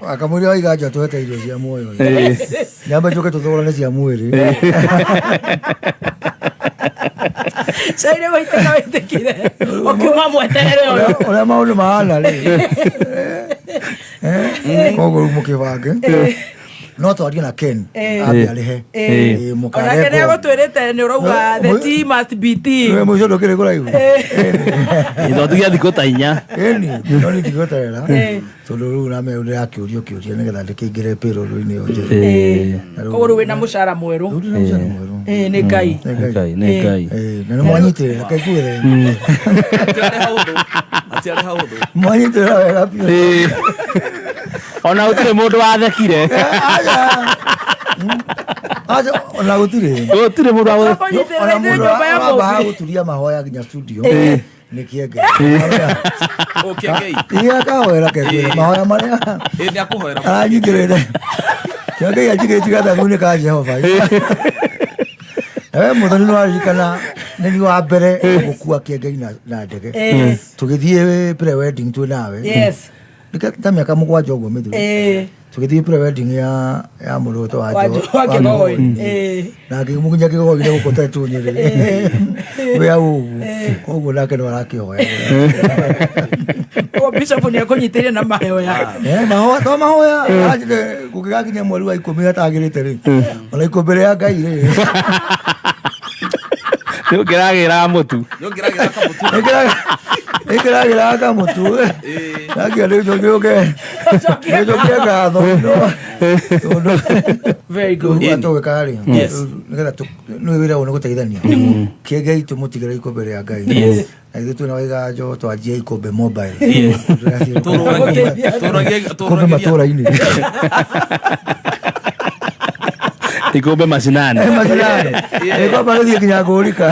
akamwĩra waiga twete irio cia muoyo nyamba njoke tũthogorane cia mwĩrĩ caire waitĩka wĩtĩkire ũkiuma mweterere ũrĩa maũndũ mahana rĩ koguo rĩu mũkĩbange no twarie na Ken ambe arĩhe onake nĩagũtwĩrĩte nĩ ũrauga the tea must be tea mũico ndũkĩrĩ kũraihu ithotigia thikũ ta inya no nĩ ndĩgweterera tondũ rĩu na meũ ndĩrakĩũrio kĩũria nĩgetha ndĩkĩingĩre payroll-inĩ ĩyo njerũ koguo rĩu wĩna mũcara mwerũ nĩ Ngai na nĩ mwanyitĩrĩra kaiguĩre mwanyitĩrĩra wega biũ ona gũtirĩ mũndũ wathekire ona gũtirĩ mũndũ wabaga gũturia mahoya nginya studio nĩ kĩenge akahoera kegwĩra mahoya marĩa aranyitĩrĩre kĩenge anjigĩti gathagu-inĩ ka Jehova we mũthoni nĩ waririkana nĩ wa mbere gũkua kĩengei na ndege tũgĩthiĩ pre-wedding twĩ nawe ta mĩaka 7 ũguo mĩthiru tũgĩthiĩ pre-wedding ya mũrũ witũ wa na ngĩmũkinya kĩgogo-inĩ gũkũ tetũnyĩrĩ wĩa ũguo koguo nake nĩ arakĩhoya Bishop nĩ akũnyitĩire na mahoya to mahoya gũkĩgakinya mweri wa 10 atagĩrĩte rĩ ona ikũmbĩ rĩa Ngai rĩ nĩũngĩragĩra mũtu ĩkĩragĩra kamũtu nakia rĩu tũgĩũke ngatho tũgĩkaga rĩ nĩgetha nĩ wĩra nĩ gũteithania kĩengei tũmũtigĩre ikũmbĩ rĩa Ngai na ithuĩ twĩna waiganjo twanjie ikũmbĩ mobile ikũmbĩ matũra-inĩ ikũmbĩ macinani ikũmbĩ gĩthiĩ nginya ngũrika